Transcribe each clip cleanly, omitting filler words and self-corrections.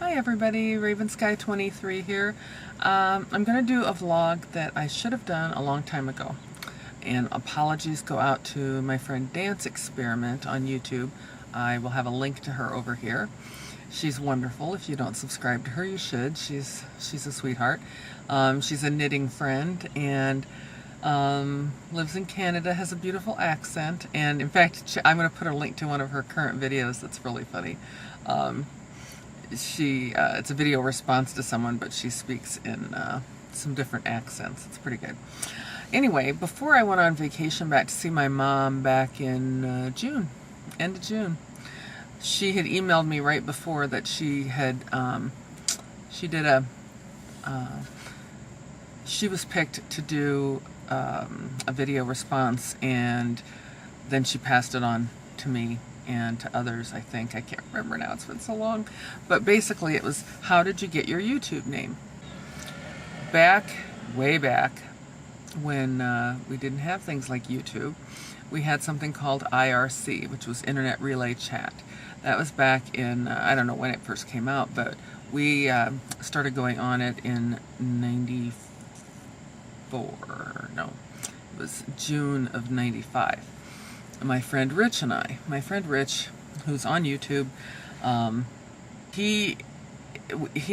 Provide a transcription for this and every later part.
Hi everybody, Ravensky23 here. I'm going to do a vlog that I should have done a long time ago. And apologies go out to my friend Dance Experiment on YouTube. I will have a link to her over here. She's wonderful. If you don't subscribe to her, you should. She's a sweetheart. She's a knitting friend and lives in Canada, has a beautiful accent. And in fact, I'm going to put a link to one of her current videos that's really funny. It's a video response to someone, but she speaks in some different accents. It's pretty good. Anyway, before I went on vacation back to see my mom back in June, end of June, she had emailed me right before that she had, she was picked to do a video response, and then she passed it on to me and to others, I think. I can't remember now, it's been so long. But basically it was, how did you get your YouTube name? Way back, when we didn't have things like YouTube, we had something called IRC, which was Internet Relay Chat. That was back in, I don't know when it first came out, but we started going on it in 94, no, it was June of 95. My friend Rich and I, who's on YouTube, he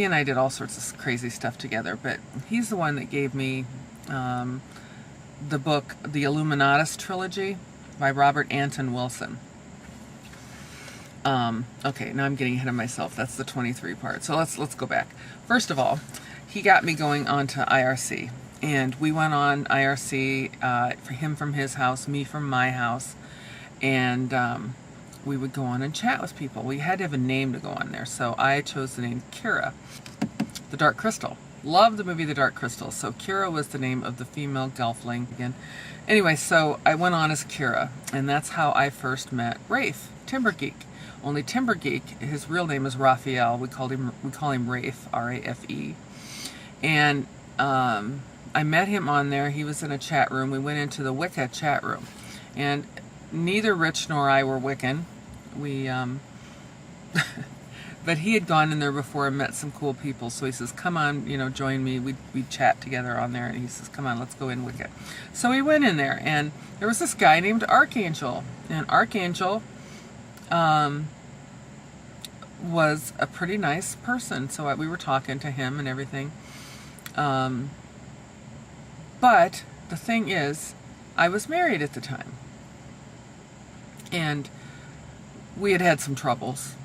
and I did all sorts of crazy stuff together, but he's the one that gave me the book, the Illuminatus Trilogy by Robert Anton Wilson. Okay, now I'm getting ahead of myself. That's the 23 part. So let's go back. First of all, he got me going on to IRC, and we went on IRC, for him from his house, me from my house. And we would go on and chat with people. We had to have a name to go on there, so I chose the name Kira, the Dark Crystal. Love the movie The Dark Crystal, so Kira was the name of the female gelfling again. Anyway, so I went on as Kira, and that's how I first met Rafe, TimberGeek. Only TimberGeek, his real name is Raphael. We call him Rafe, R-A-F-E. And I met him on there. He was in a chat room. We went into the Wicca chat room, and neither Rich nor I were Wiccan. We, but he had gone in there before and met some cool people. So he says, come on, you know, join me. We'd chat together on there. And he says, come on, let's go in Wicca. So we went in there, and there was this guy named Archangel. And Archangel was a pretty nice person. So we were talking to him and everything. But the thing is, I was married at the time. And we had had some troubles.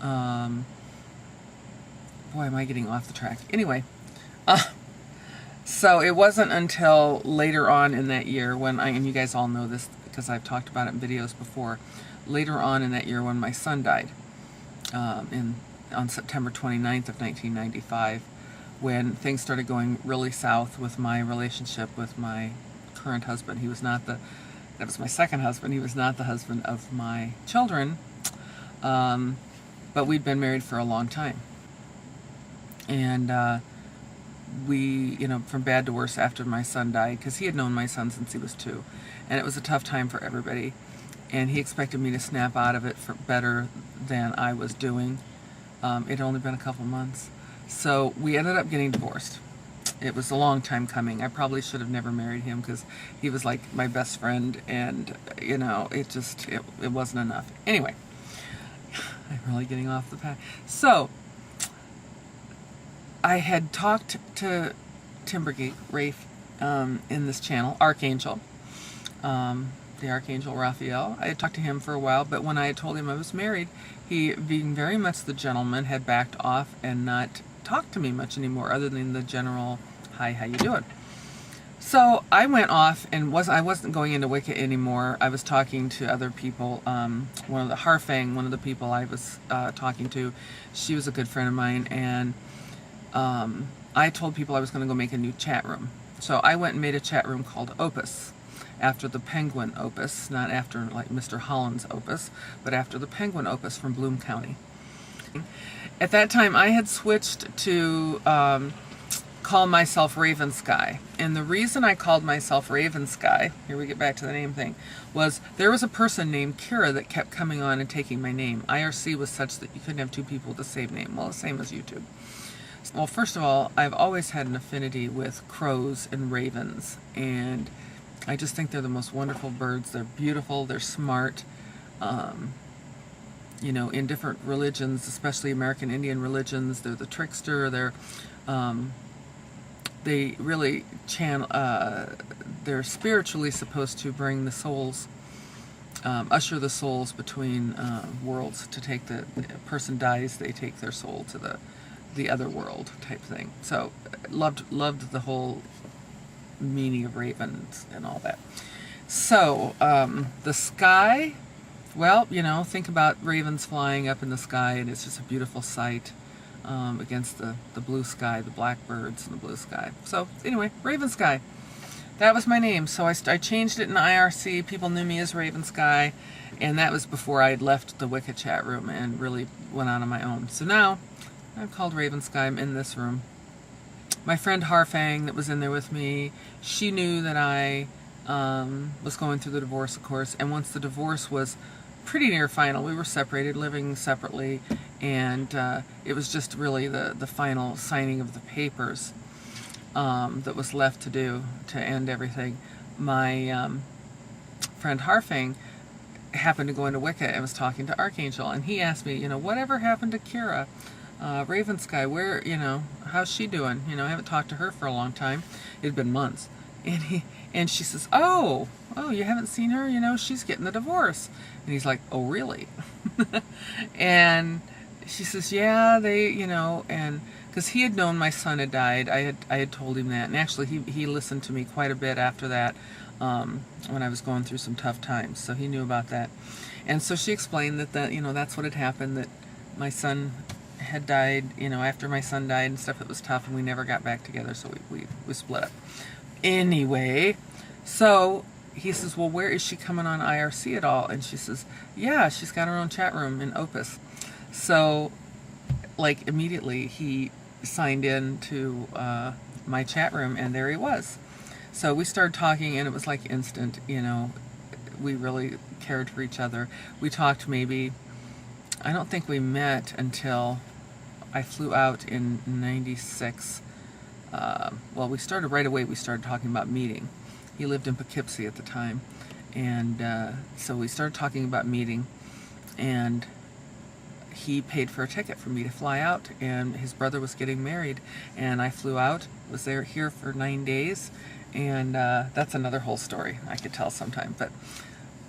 Boy, am I getting off the track. Anyway, so it wasn't until later on in that year when and you guys all know this because I've talked about it in videos before, later on in that year when my son died, on September 29th of 1995, when things started going really south with my relationship with my current husband. He was not that was my second husband. He was not the husband of my children, but we'd been married for a long time. And we, you know, from bad to worse after my son died, because he had known my son since he was 2. And it was a tough time for everybody. And he expected me to snap out of it for better than I was doing. It had only been a couple months. So we ended up getting divorced. It was a long time coming. I probably should have never married him because he was like my best friend, and you know, it wasn't enough. Anyway, I'm really getting off the path. So I had talked to TimberGeek, Rafe, in this channel, Archangel, the Archangel Raphael. I had talked to him for a while, but when I had told him I was married, he, being very much the gentleman, had backed off and not talked to me much anymore, other than the general, hi, how you doing? So I went off and I wasn't going into Wicca anymore. I was talking to other people. One of the Harfang, one of the people I was talking to, she was a good friend of mine, and I told people I was going to go make a new chat room. So I went and made a chat room called Opus, after the Penguin Opus, not after like Mr. Holland's Opus, but after the Penguin Opus from Bloom County. At that time, I had switched to call myself Raven Sky. And the reason I called myself Raven Sky, here we get back to the name thing, was there was a person named Kira that kept coming on and taking my name. IRC was such that you couldn't have two people with the same name. Well, the same as YouTube. Well, first of all, I've always had an affinity with crows and ravens, and I just think they're the most wonderful birds. They're beautiful, they're smart. You know, in different religions, especially American Indian religions, they're the trickster. They really they're spiritually supposed to bring the souls, usher the souls between worlds. To take the person dies, they take their soul to the other world type thing. So loved the whole meaning of ravens and all that. So the sky, well, you know, think about ravens flying up in the sky, and it's just a beautiful sight. Against the blue sky, the blackbirds and the blue sky. So anyway, Raven Sky. That was my name. So I changed it in IRC. People knew me as Raven Sky, and that was before I had left the Wicca chat room and really went on my own. So now I'm called Raven Sky. I'm in this room. My friend Harfang that was in there with me, she knew that I was going through the divorce, of course, and once the divorce was pretty near final, we were separated, living separately, and it was just really the final signing of the papers that was left to do to end everything. My friend Harfang happened to go into Wicca and was talking to Archangel, and he asked me, you know, whatever happened to Kira, Raven Sky, where, you know, how's she doing? You know, I haven't talked to her for a long time. It had been months. And she says, oh, you haven't seen her? You know, she's getting the divorce. And he's like, oh, really? And she says, yeah, they, you know, and because he had known my son had died. I had told him that. And actually, he listened to me quite a bit after that when I was going through some tough times. So he knew about that. And so she explained that, you know, that's what had happened, that my son had died, you know, after my son died and stuff. It was tough, and we never got back together, so we split up. Anyway, so he says, well, where is she coming on IRC at all? And she says, yeah, she's got her own chat room in Opus. So, like, immediately he signed in to my chat room, and there he was. So we started talking, and it was like instant, you know, we really cared for each other. We talked maybe, I don't think we met until I flew out in 96. Well, we started right away. We started talking about meeting. He lived in Poughkeepsie at the time, and so we started talking about meeting, and he paid for a ticket for me to fly out, and his brother was getting married, and I flew out, was here for 9 days, and that's another whole story I could tell sometime. But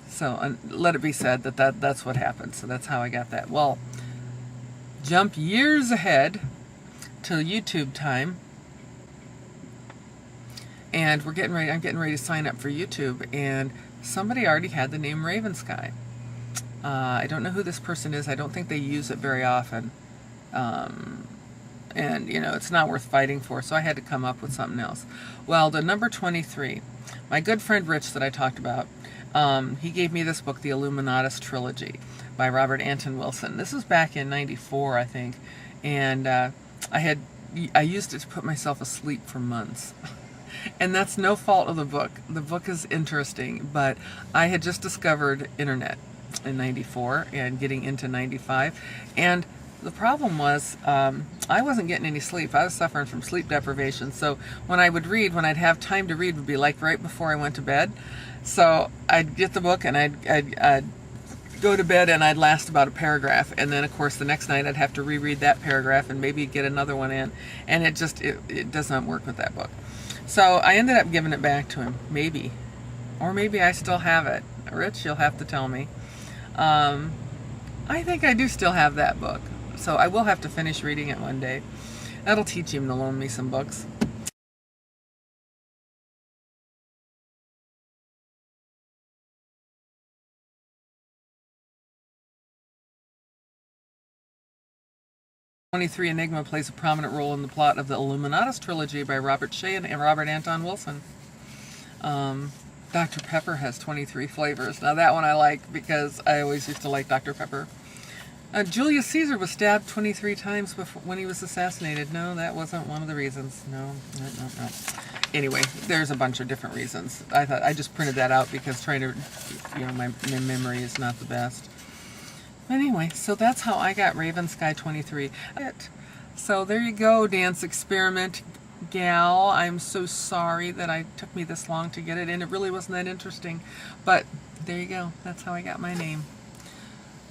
so let it be said that's what happened. So that's how I got that. Well, jump years ahead to YouTube time. And I'm getting ready to sign up for YouTube, and somebody already had the name Raven Sky. I don't know who this person is. I don't think they use it very often. And, you know, it's not worth fighting for, so I had to come up with something else. Well, the number 23, my good friend Rich that I talked about, he gave me this book, the Illuminatus Trilogy by Robert Anton Wilson. This was back in 94, I think, and I used it to put myself asleep for months. And that's no fault of the book. The book is interesting, but I had just discovered internet in 94 and getting into 95. And the problem was I wasn't getting any sleep. I was suffering from sleep deprivation. So when I would read, when I'd have time to read, would be like right before I went to bed. So I'd get the book and I'd go to bed, and I'd last about a paragraph. And then, of course, the next night I'd have to reread that paragraph and maybe get another one in. And it does not work with that book. So I ended up giving it back to him, maybe. Or maybe I still have it. Rich, you'll have to tell me. I think I do still have that book. So I will have to finish reading it one day. That'll teach him to loan me some books. '23 Enigma plays a prominent role in the plot of the Illuminatus Trilogy by Robert Shea and Robert Anton Wilson. Dr. Pepper has 23 flavors. Now that one I like because I always used to like Dr. Pepper. Julius Caesar was stabbed 23 times before, when he was assassinated. No, that wasn't one of the reasons. No. Anyway, there's a bunch of different reasons. I thought I just printed that out because trying to, my memory is not the best. Anyway, so that's how I got Raven Sky 23. So there you go, dance experiment gal. I'm so sorry that it took me this long to get it, and it really wasn't that interesting. But there you go. That's how I got my name.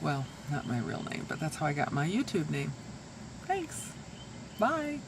Well, not my real name, but that's how I got my YouTube name. Thanks. Bye.